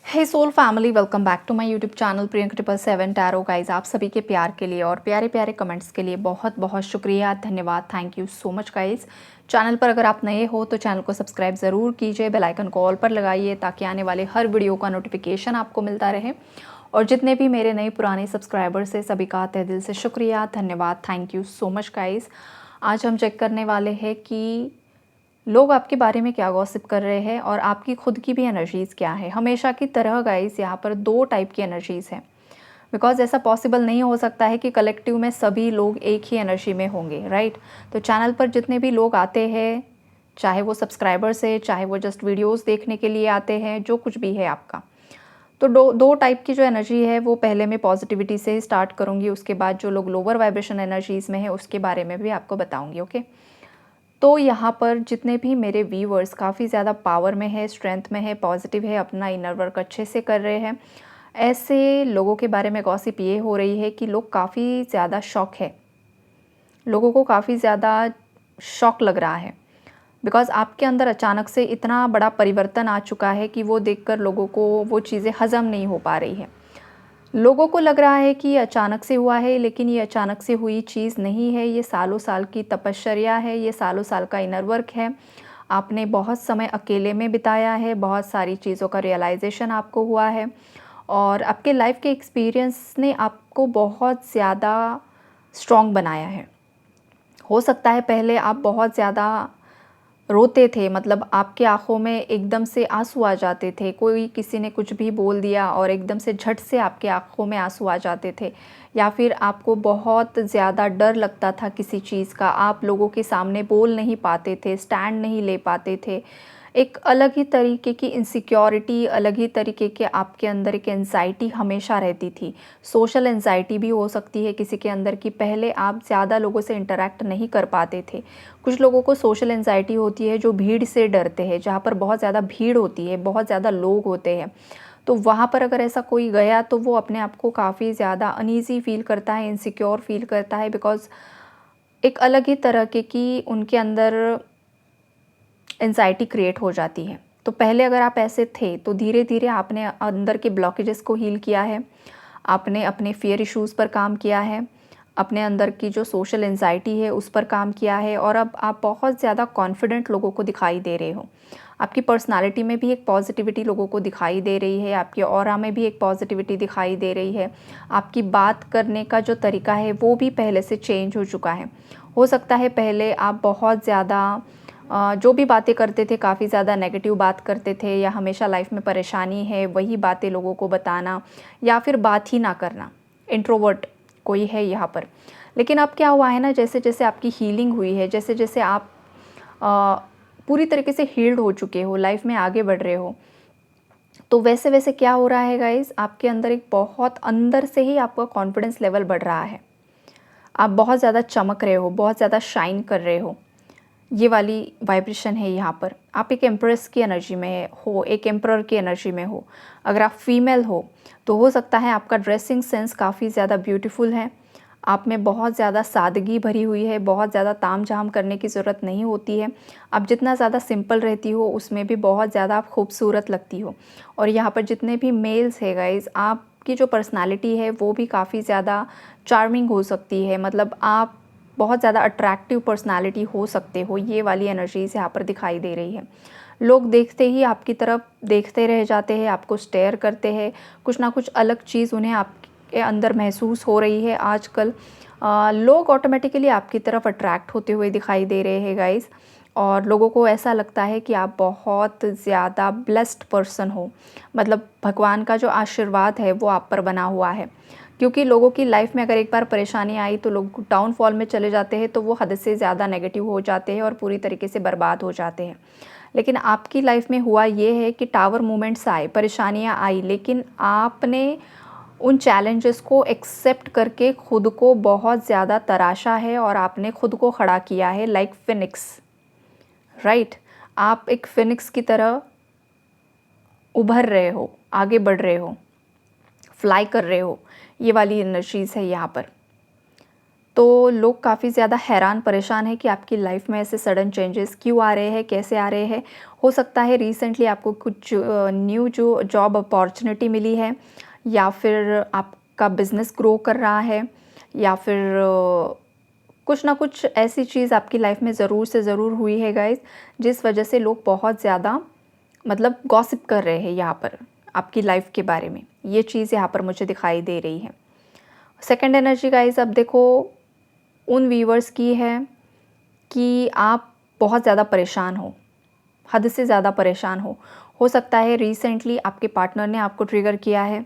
Hey soul family, welcome back to my YouTube channel Priyanka 777 tarot. Guys, आप सभी के प्यार के लिए और प्यारे प्यारे कमेंट्स के लिए बहुत बहुत शुक्रिया, धन्यवाद, thank you so much guys. Channel पर अगर आप नए हो तो चैनल को सब्सक्राइब ज़रूर कीजिए, बेल आइकन को ऑल पर लगाइए ताकि आने वाले हर वीडियो का नोटिफिकेशन आपको मिलता रहे। और जितने भी मेरे नए पुराने सब्सक्राइबर्स हैं सभी का तहे दिल से शुक्रिया, धन्यवाद, thank you so much guys. आज हम चेक करने वाले हैं कि लोग आपके बारे में क्या गॉसिप कर रहे हैं और आपकी खुद की भी एनर्जीज़ क्या है। हमेशा की तरह गाइस यहाँ पर दो टाइप की एनर्जीज़ हैं, बिकॉज ऐसा पॉसिबल नहीं हो सकता है कि कलेक्टिव में सभी लोग एक ही एनर्जी में होंगे, राइट। तो चैनल पर जितने भी लोग आते हैं, चाहे वो सब्सक्राइबर्स है, चाहे वो जस्ट वीडियोज़ देखने के लिए आते हैं, जो कुछ भी है आपका, तो दो टाइप की जो एनर्जी है वो पहले मैं पॉजिटिविटी से ही स्टार्ट करूँगी, उसके बाद जो लोग लोअर वाइब्रेशन एनर्जीज़ में है उसके बारे में भी आपको बताऊँगी। ओके, तो यहाँ पर जितने भी मेरे व्यूअर्स काफ़ी ज़्यादा पावर में है, स्ट्रेंथ में है, पॉजिटिव है, अपना इनर वर्क अच्छे से कर रहे हैं, ऐसे लोगों के बारे में गॉसिप ये हो रही है कि लोग काफ़ी ज़्यादा शॉक है, लोगों को काफ़ी ज़्यादा शॉक लग रहा है, बिकॉज़ आपके अंदर अचानक से इतना बड़ा परिवर्तन आ चुका है कि वो देखकर लोगों को वो चीज़ें हज़म नहीं हो पा रही है। लोगों को लग रहा है कि ये अचानक से हुआ है, लेकिन ये अचानक से हुई चीज़ नहीं है, ये सालों साल की तपश्चर्या है, ये सालों साल का इनर वर्क है। आपने बहुत समय अकेले में बिताया है, बहुत सारी चीज़ों का रियलाइज़ेशन आपको हुआ है और आपके लाइफ के एक्सपीरियंस ने आपको बहुत ज़्यादा स्ट्रॉन्ग बनाया है। हो सकता है पहले आप बहुत ज़्यादा रोते थे, मतलब आपकी आँखों में एकदम से आँसू आ जाते थे, कोई किसी ने कुछ भी बोल दिया और एकदम से झट से आपकी आँखों में आँसू आ जाते थे, या फिर आपको बहुत ज़्यादा डर लगता था किसी चीज़ का, आप लोगों के सामने बोल नहीं पाते थे, स्टैंड नहीं ले पाते थे। एक अलग ही तरीके की इनसिक्योरिटी, अलग ही तरीके के आपके अंदर एक एंजाइटी हमेशा रहती थी। सोशल एंजाइटी भी हो सकती है किसी के अंदर कि पहले आप ज़्यादा लोगों से इंटरैक्ट नहीं कर पाते थे। कुछ लोगों को सोशल एंजाइटी होती है जो भीड़ से डरते हैं, जहाँ पर बहुत ज़्यादा भीड़ होती है, बहुत ज़्यादा लोग होते हैं, तो वहाँ पर अगर ऐसा कोई गया तो वो अपने आप को काफ़ी ज़्यादा अनईज़ी फ़ील करता है, इनसिक्योर फ़ील करता है, बिकॉज़ एक अलग ही तरह के की उनके अंदर एंजाइटी क्रिएट हो जाती है। तो पहले अगर आप ऐसे थे तो धीरे धीरे आपने अंदर के ब्लॉकेजेस को हील किया है, आपने अपने फियर इश्यूज़ पर काम किया है, अपने अंदर की जो सोशल एंजाइटी है उस पर काम किया है, और अब आप बहुत ज़्यादा कॉन्फिडेंट लोगों को दिखाई दे रहे हो। आपकी पर्सनालिटी में भी एक पॉजिटिविटी लोगों को दिखाई दे रही है, आपके ऑरा में भी एक पॉजिटिविटी दिखाई दे रही है, आपकी बात करने का जो तरीका है वो भी पहले से चेंज हो चुका है। हो सकता है पहले आप बहुत ज़्यादा जो भी बातें करते थे काफ़ी ज़्यादा नेगेटिव बात करते थे, या हमेशा लाइफ में परेशानी है वही बातें लोगों को बताना, या फिर बात ही ना करना, इंट्रोवर्ट कोई है यहाँ पर। लेकिन अब क्या हुआ है ना, जैसे जैसे आपकी हीलिंग हुई है, जैसे जैसे आप अ, पूरी तरीके से हील्ड हो चुके हो, लाइफ में आगे बढ़ रहे हो, तो वैसे वैसे क्या हो रहा है गाइस, आपके अंदर एक बहुत अंदर से ही आपका कॉन्फिडेंस लेवल बढ़ रहा है। आप बहुत ज़्यादा चमक रहे हो, बहुत ज़्यादा शाइन कर रहे हो, ये वाली वाइब्रेशन है यहाँ पर। आप एक एम्प्रेस की एनर्जी में हो, एक एम्परर की एनर्जी में हो। अगर आप फीमेल हो तो हो सकता है आपका ड्रेसिंग सेंस काफ़ी ज़्यादा ब्यूटीफुल है, आप में बहुत ज़्यादा सादगी भरी हुई है, बहुत ज़्यादा ताम-झाम करने की ज़रूरत नहीं होती है। आप जितना ज़्यादा सिंपल रहती हो उसमें भी बहुत ज़्यादा आप खूबसूरत लगती हो। और यहाँ पर जितने भी मेल्स है गाइज़, आपकी जो पर्सनैलिटी है वो भी काफ़ी ज़्यादा चार्मिंग हो सकती है, मतलब आप बहुत ज़्यादा अट्रैक्टिव पर्सनालिटी हो सकते हो, ये वाली एनर्जीज़ यहाँ पर दिखाई दे रही है। लोग देखते ही आपकी तरफ देखते रह जाते हैं, आपको स्टेयर करते हैं, कुछ ना कुछ अलग चीज़ उन्हें आपके अंदर महसूस हो रही है आजकल। लोग ऑटोमेटिकली आपकी तरफ अट्रैक्ट होते हुए दिखाई दे रहे हैं गाइज़, और लोगों को ऐसा लगता है कि आप बहुत ज़्यादा ब्लेस्ड पर्सन हो, मतलब भगवान का जो आशीर्वाद है वो आप पर बना हुआ है। क्योंकि लोगों की लाइफ में अगर एक बार परेशानी आई तो लोग डाउनफॉल में चले जाते हैं, तो वो हद से ज़्यादा नेगेटिव हो जाते हैं और पूरी तरीके से बर्बाद हो जाते हैं। लेकिन आपकी लाइफ में हुआ ये है कि टावर मोमेंट्स आए, परेशानियाँ आई, लेकिन आपने उन चैलेंजेस को एक्सेप्ट करके खुद को बहुत ज़्यादा तराशा है और आपने खुद को खड़ा किया है लाइक फिनिक्स, राइट। आप एक फिनिक्स की तरह उभर रहे हो, आगे बढ़ रहे हो, फ्लाई कर रहे हो, ये वाली एनर्जीज़ है यहाँ पर। तो लोग काफ़ी ज़्यादा हैरान परेशान हैं कि आपकी लाइफ में ऐसे सडन चेंजेस क्यों आ रहे हैं, कैसे आ रहे हैं। हो सकता है रिसेंटली आपको कुछ न्यू जो जॉब अपॉर्चुनिटी मिली है, या फिर आपका बिज़नेस ग्रो कर रहा है, या फिर कुछ ना कुछ ऐसी चीज़ आपकी लाइफ में ज़रूर से ज़रूर हुई है गाइस, जिस वजह से लोग बहुत ज़्यादा मतलब गॉसिप कर रहे हैं यहाँ पर आपकी लाइफ के बारे में। ये चीज़ यहाँ पर मुझे दिखाई दे रही है। सेकंड एनर्जी गाइस, अब देखो उन व्यूअर्स की है कि आप बहुत ज़्यादा परेशान हो, हद से ज़्यादा परेशान हो सकता है रिसेंटली आपके पार्टनर ने आपको ट्रिगर किया है,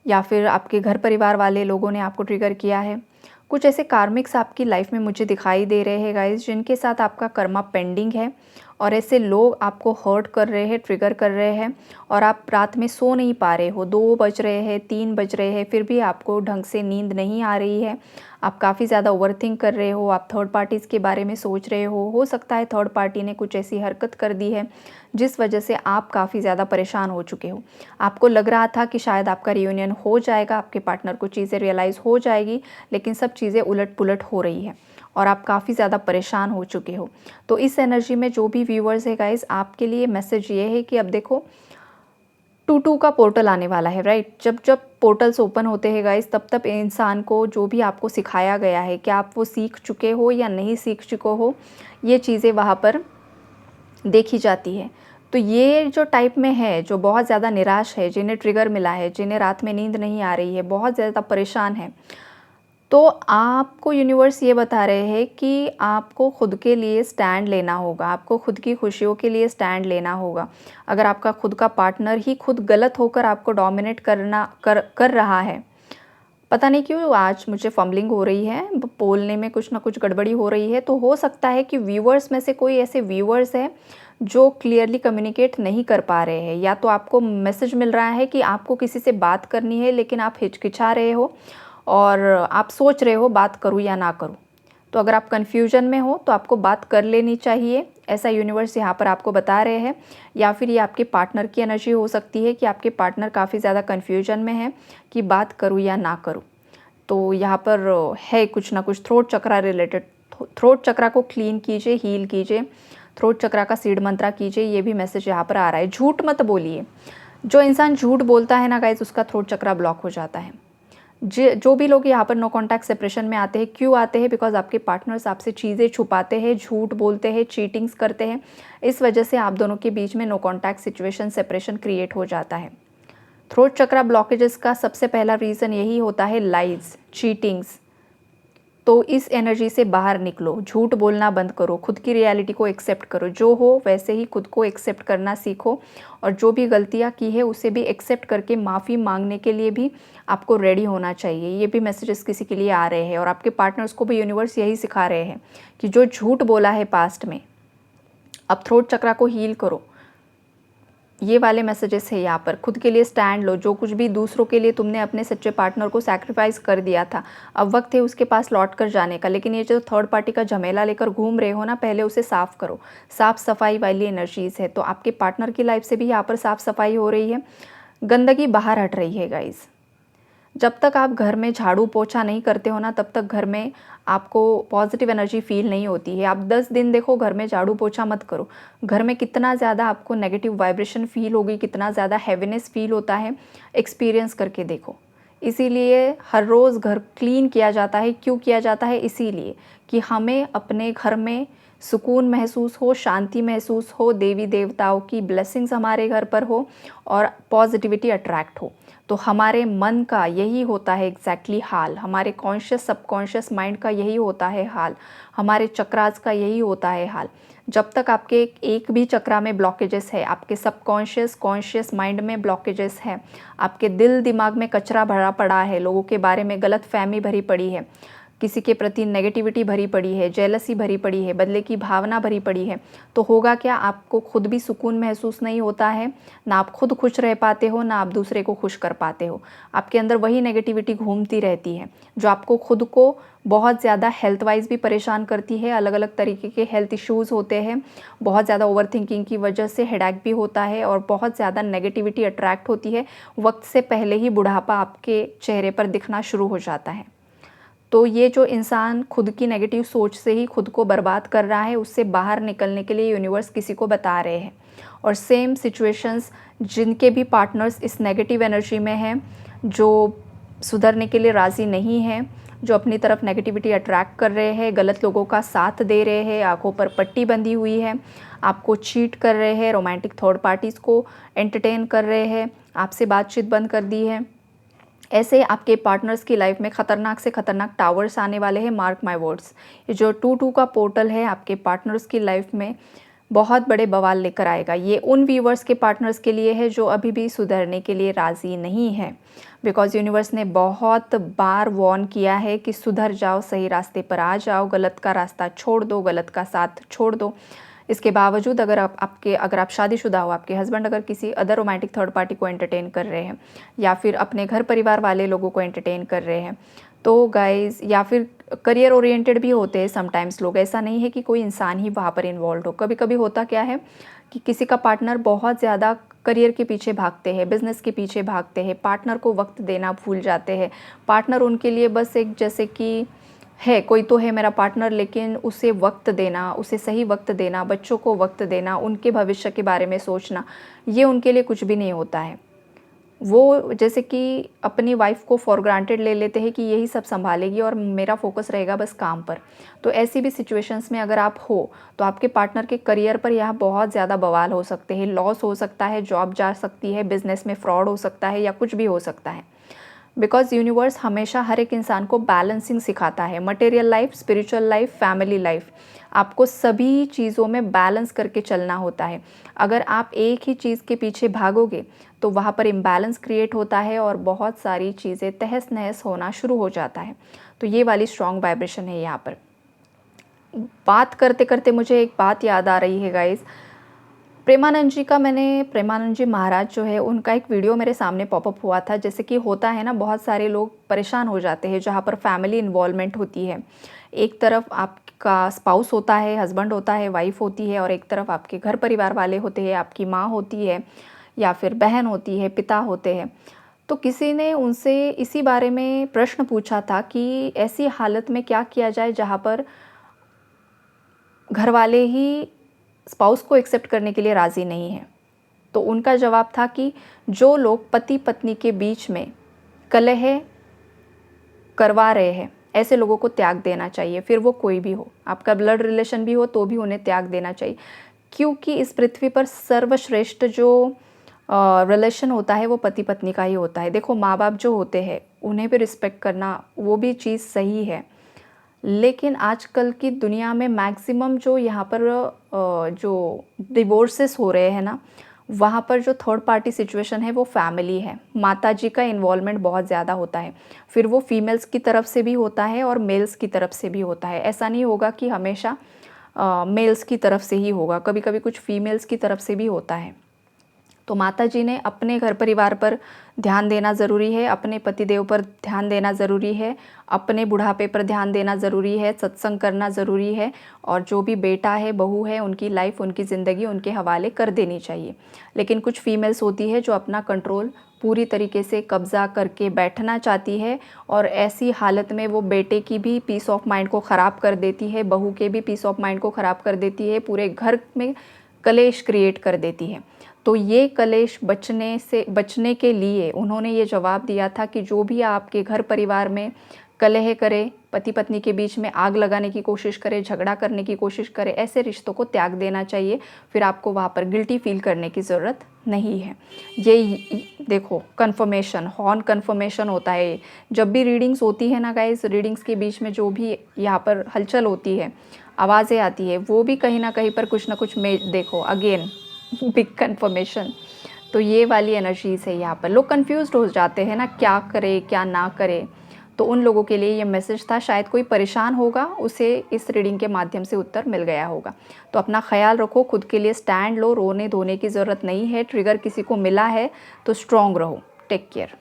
या फिर आपके घर परिवार वाले लोगों ने आपको ट्रिगर किया है। कुछ ऐसे कार्मिक्स आपकी लाइफ में मुझे दिखाई दे रहे हैं गाइस, जिनके साथ आपका कर्मा पेंडिंग है, और ऐसे लोग आपको हर्ट कर रहे हैं, ट्रिगर कर रहे हैं, और आप रात में सो नहीं पा रहे हो। 2 बज रहे हैं, 3 बज रहे हैं, फिर भी आपको ढंग से नींद नहीं आ रही है। आप काफ़ी ज़्यादा ओवरथिंक कर रहे हो, आप थर्ड पार्टीज़ के बारे में सोच रहे हो सकता है थर्ड पार्टी ने कुछ ऐसी हरकत कर दी है जिस वजह से आप काफ़ी ज़्यादा परेशान हो चुके हो। आपको लग रहा था कि शायद आपका रियूनियन हो जाएगा, आपके पार्टनर को चीज़ें रियलाइज़ हो जाएगी, लेकिन सब चीज़ें उलट-पुलट हो रही है और आप काफ़ी ज़्यादा परेशान हो चुके हो। तो इस एनर्जी में जो भी व्यूअर्स है गाइस, आपके लिए मैसेज ये है कि अब देखो 2-2 का पोर्टल आने वाला है, राइट? जब जब पोर्टल्स ओपन होते हैं गाइस, तब तब इंसान को जो भी आपको सिखाया गया है, क्या आप वो सीख चुके हो या नहीं सीख चुके हो, ये चीज़ें वहाँ पर देखी जाती है। तो ये जो टाइप में है, जो बहुत ज़्यादा निराश है, जिन्हें ट्रिगर मिला है, जिन्हें रात में नींद नहीं आ रही है, बहुत ज़्यादा परेशान है, तो आपको यूनिवर्स ये बता रहे हैं कि आपको खुद के लिए स्टैंड लेना होगा, आपको खुद की खुशियों के लिए स्टैंड लेना होगा। अगर आपका खुद का पार्टनर ही खुद गलत होकर आपको डोमिनेट कर रहा है, पता नहीं क्यों आज मुझे फंबलिंग हो रही है, बोलने में कुछ ना कुछ गड़बड़ी हो रही है, तो हो सकता है कि व्यूअर्स में से कोई ऐसे व्यूअर्स हैं जो क्लियरली कम्युनिकेट नहीं कर पा रहे हैं, या तो आपको मैसेज मिल रहा है कि आपको किसी से बात करनी है लेकिन आप हिचकिचा रहे हो और आप सोच रहे हो बात करूँ या ना करूँ। तो अगर आप कन्फ्यूजन में हो तो आपको बात कर लेनी चाहिए, ऐसा यूनिवर्स यहाँ पर आपको बता रहे हैं। या फिर ये आपके पार्टनर की एनर्जी हो सकती है कि आपके पार्टनर काफ़ी ज़्यादा कन्फ्यूजन में है कि बात करूँ या ना करूँ। तो यहाँ पर है कुछ ना कुछ थ्रोट चक्रा रिलेटेड। थ्रोट चक्रा को क्लीन कीजिए, हील कीजिए, थ्रोट चक्रा का सीड मंत्रा कीजिए, ये भी मैसेज यहाँ पर आ रहा है। झूठ मत बोलिए। जो इंसान झूठ बोलता है ना गाइस, उसका थ्रोट चक्रा ब्लॉक हो जाता है। जो भी लोग यहाँ पर नो कॉन्टैक्ट सेपरेशन में आते हैं, क्यों आते हैं? बिकॉज आपके पार्टनर्स आपसे चीज़ें छुपाते हैं, झूठ बोलते हैं, चीटिंग्स करते हैं। इस वजह से आप दोनों के बीच में no contact situation, separation create हो जाता है। थ्रोट चक्रा ब्लॉकेजेस का सबसे पहला रीज़न यही होता है लाइज, चीटिंग्स। तो इस एनर्जी से बाहर निकलो, झूठ बोलना बंद करो, खुद की रियलिटी को एक्सेप्ट करो, जो हो वैसे ही खुद को एक्सेप्ट करना सीखो, और जो भी गलतियां की है उसे भी एक्सेप्ट करके माफ़ी मांगने के लिए भी आपको रेडी होना चाहिए। ये भी मैसेजेस किसी के लिए आ रहे हैं, और आपके पार्टनर्स को भी यूनिवर्स यही सिखा रहे हैं कि जो झूठ बोला है पास्ट में, अब थ्रोट चक्रा को हील करो। ये वाले मैसेजेस है यहाँ पर। खुद के लिए स्टैंड लो। जो कुछ भी दूसरों के लिए तुमने अपने सच्चे पार्टनर को सैक्रिफाइस कर दिया था, अब वक्त है उसके पास लौट कर जाने का। लेकिन ये जो थर्ड पार्टी का झमेला लेकर घूम रहे हो ना, पहले उसे साफ करो। साफ सफाई वाली एनर्जीज है, तो आपके पार्टनर की लाइफ से भी यहाँ पर साफ सफाई हो रही है, गंदगी बाहर हट रही है गाइज। जब तक आप घर में झाड़ू पोछा नहीं करते हो ना, तब तक घर में आपको पॉजिटिव एनर्जी फील नहीं होती है। आप 10 दिन देखो घर में झाड़ू पोछा मत करो, घर में कितना ज़्यादा आपको नेगेटिव वाइब्रेशन फील होगी, कितना ज़्यादा हैवीनेस फील होता है, एक्सपीरियंस करके देखो। इसीलिए हर रोज़ घर क्लीन किया जाता है। क्यों किया जाता है? इसीलिए कि हमें अपने घर में सुकून महसूस हो, शांति महसूस हो, देवी देवताओं की ब्लेसिंग्स हमारे घर पर हो और पॉजिटिविटी अट्रैक्ट हो। तो हमारे मन का यही होता है एग्जैक्टली हाल, हमारे कॉन्शियस सबकॉन्शियस माइंड का यही होता है हाल, हमारे चक्रास का यही होता है हाल। जब तक आपके एक भी चक्रा में ब्लॉकेजेस है, आपके सबकॉन्शियस कॉन्शियस माइंड में ब्लॉकेजेस है, आपके दिल दिमाग में कचरा भरा पड़ा है, लोगों के बारे में गलत फहमी भरी पड़ी है, किसी के प्रति नेगेटिविटी भरी पड़ी है, जेलसी भरी पड़ी है, बदले की भावना भरी पड़ी है, तो होगा क्या? आपको खुद भी सुकून महसूस नहीं होता है, ना आप खुद खुश रह पाते हो, ना आप दूसरे को खुश कर पाते हो। आपके अंदर वही नेगेटिविटी घूमती रहती है जो आपको खुद को बहुत ज़्यादा हेल्थ वाइज भी परेशान करती है। अलग अलग तरीके के हेल्थ इश्यूज़ होते हैं, बहुत ज़्यादा ओवर थिंकिंग की वजह से हेडेक भी होता है, और बहुत ज़्यादा नेगेटिविटी अट्रैक्ट होती है। वक्त से पहले ही बुढ़ापा आपके चेहरे पर दिखना शुरू हो जाता है। तो ये जो इंसान खुद की नेगेटिव सोच से ही खुद को बर्बाद कर रहा है, उससे बाहर निकलने के लिए यूनिवर्स किसी को बता रहे हैं। और सेम सिचुएशंस जिनके भी पार्टनर्स इस नेगेटिव एनर्जी में हैं, जो सुधरने के लिए राज़ी नहीं हैं, जो अपनी तरफ नेगेटिविटी अट्रैक्ट कर रहे हैं, गलत लोगों का साथ दे रहे हैं, आंखों पर पट्टी बंधी हुई है, आपको चीट कर रहे हैं, रोमांटिक थर्ड पार्टीज़ को एंटरटेन कर रहे हैं, आपसे बातचीत बंद कर दी है, ऐसे आपके पार्टनर्स की लाइफ में ख़तरनाक से ख़तरनाक टावर्स आने वाले हैं। मार्क माय वर्ड्स, ये जो 2-2 का पोर्टल है आपके पार्टनर्स की लाइफ में बहुत बड़े बवाल लेकर आएगा। ये उन व्यूवर्स के पार्टनर्स के लिए है जो अभी भी सुधरने के लिए राज़ी नहीं है, बिकॉज़ यूनिवर्स ने बहुत बार वॉर्न किया है कि सुधर जाओ, सही रास्ते पर आ जाओ, गलत का रास्ता छोड़ दो, गलत का साथ छोड़ दो। इसके बावजूद अगर आप शादीशुदा हो, आपके हस्बैंड अगर किसी अदर रोमांटिक थर्ड पार्टी को एंटरटेन कर रहे हैं, या फिर अपने घर परिवार वाले लोगों को एंटरटेन कर रहे हैं, तो गाइज़, या फिर करियर ओरिएंटेड भी होते हैं समटाइम्स लोग, ऐसा नहीं है कि कोई इंसान ही वहाँ पर इन्वॉल्व हो। कभी कभी होता क्या है कि किसी का पार्टनर बहुत ज़्यादा करियर के पीछे भागते हैं, बिजनेस के पीछे भागते हैं, पार्टनर को वक्त देना भूल जाते हैं। पार्टनर उनके लिए बस एक, जैसे कि है कोई तो है मेरा पार्टनर, लेकिन उसे वक्त देना, उसे सही वक्त देना, बच्चों को वक्त देना, उनके भविष्य के बारे में सोचना, ये उनके लिए कुछ भी नहीं होता है। वो जैसे कि अपनी वाइफ को फॉर ग्रांटेड ले लेते हैं कि यही सब संभालेगी और मेरा फोकस रहेगा बस काम पर। तो ऐसी भी सिचुएशंस में अगर आप हो, तो आपके पार्टनर के करियर पर यहाँ बहुत ज़्यादा बवाल हो सकते हैं, लॉस हो सकता है, जॉब जा सकती है, बिजनेस में फ्रॉड हो सकता है, या कुछ भी हो सकता है। बिकॉज यूनिवर्स हमेशा हर एक इंसान को बैलेंसिंग सिखाता है, material life, spiritual life, family life, आपको सभी चीज़ों में बैलेंस करके चलना होता है। अगर आप एक ही चीज़ के पीछे भागोगे तो वहाँ पर इम्बैलेंस क्रिएट होता है और बहुत सारी चीज़ें तहस नहस होना शुरू हो जाता है। तो ये वाली स्ट्रॉन्ग वाइब्रेशन है यहाँ पर। बात करते करते मुझे एक बात याद आ रही है गाइज़, प्रेमानंद जी महाराज जो है, उनका एक वीडियो मेरे सामने पॉपअप हुआ था। जैसे कि होता है ना, बहुत सारे लोग परेशान हो जाते हैं जहाँ पर फैमिली इन्वॉल्वमेंट होती है। एक तरफ आपका स्पाउस होता है, हस्बैंड होता है, वाइफ होती है, और एक तरफ आपके घर परिवार वाले होते हैं, आपकी माँ होती है, या फिर बहन होती है, पिता होते हैं। तो किसी ने उनसे इसी बारे में प्रश्न पूछा था कि ऐसी हालत में क्या किया जाए जहाँ पर घर वाले ही स्पाउस को एक्सेप्ट करने के लिए राज़ी नहीं है। तो उनका जवाब था कि जो लोग पति पत्नी के बीच में कलह करवा रहे हैं, ऐसे लोगों को त्याग देना चाहिए, फिर वो कोई भी हो, आपका ब्लड रिलेशन भी हो तो भी उन्हें त्याग देना चाहिए। क्योंकि इस पृथ्वी पर सर्वश्रेष्ठ जो रिलेशन होता है वो पति पत्नी का ही होता है। देखो, माँ बाप जो होते हैं उन्हें भी रिस्पेक्ट करना, वो भी चीज़ सही है, लेकिन आजकल की दुनिया में मैक्सिमम जो यहाँ पर जो डिवोर्सेस हो रहे हैं ना, वहाँ पर जो थर्ड पार्टी सिचुएशन है वो फैमिली है। माताजी का इन्वॉल्वमेंट बहुत ज़्यादा होता है, फिर वो फीमेल्स की तरफ से भी होता है और मेल्स की तरफ से भी होता है। ऐसा नहीं होगा कि हमेशा मेल्स की तरफ से ही होगा, कभी कभी कुछ फीमेल्स की तरफ से भी होता है। तो माताजी ने अपने घर परिवार पर ध्यान देना ज़रूरी है, अपने पतिदेव पर ध्यान देना ज़रूरी है, अपने बुढ़ापे पर ध्यान देना ज़रूरी है, सत्संग करना ज़रूरी है, और जो भी बेटा है, बहू है, उनकी लाइफ, उनकी ज़िंदगी उनके हवाले कर देनी चाहिए। लेकिन कुछ फीमेल्स होती है जो अपना कंट्रोल पूरी तरीके से कब्ज़ा करके बैठना चाहती है, और ऐसी हालत में वो बेटे की भी पीस ऑफ माइंड को ख़राब कर देती है, बहू के भी पीस ऑफ माइंड को ख़राब कर देती है, पूरे घर में कलेश क्रिएट कर देती है। तो ये कलेश बचने के लिए उन्होंने ये जवाब दिया था कि जो भी आपके घर परिवार में कलह करे, पति पत्नी के बीच में आग लगाने की कोशिश करे, झगड़ा करने की कोशिश करे, ऐसे रिश्तों को त्याग देना चाहिए। फिर आपको वहाँ पर गिल्टी फील करने की ज़रूरत नहीं है। ये देखो, कन्फर्मेशन, हॉर्न कन्फर्मेशन होता है। जब भी रीडिंग्स होती है ना गाइस, रीडिंग्स के बीच में जो भी यहाँ पर हलचल होती है, आवाज़ें आती है, वो भी कहीं ना कहीं पर कुछ ना कुछ में देखो, अगेन बिग कन्फर्मेशन। तो ये वाली एनर्जीज है। यहाँ पर लोग कंफ्यूज्ड हो जाते हैं ना, क्या करे क्या ना करे। तो उन लोगों के लिए ये मैसेज था, शायद कोई परेशान होगा, उसे इस रीडिंग के माध्यम से उत्तर मिल गया होगा। तो अपना ख्याल रखो, खुद के लिए स्टैंड लो, रोने धोने की ज़रूरत नहीं है। ट्रिगर किसी को मिला है तो स्ट्रॉन्ग रहो। Take care.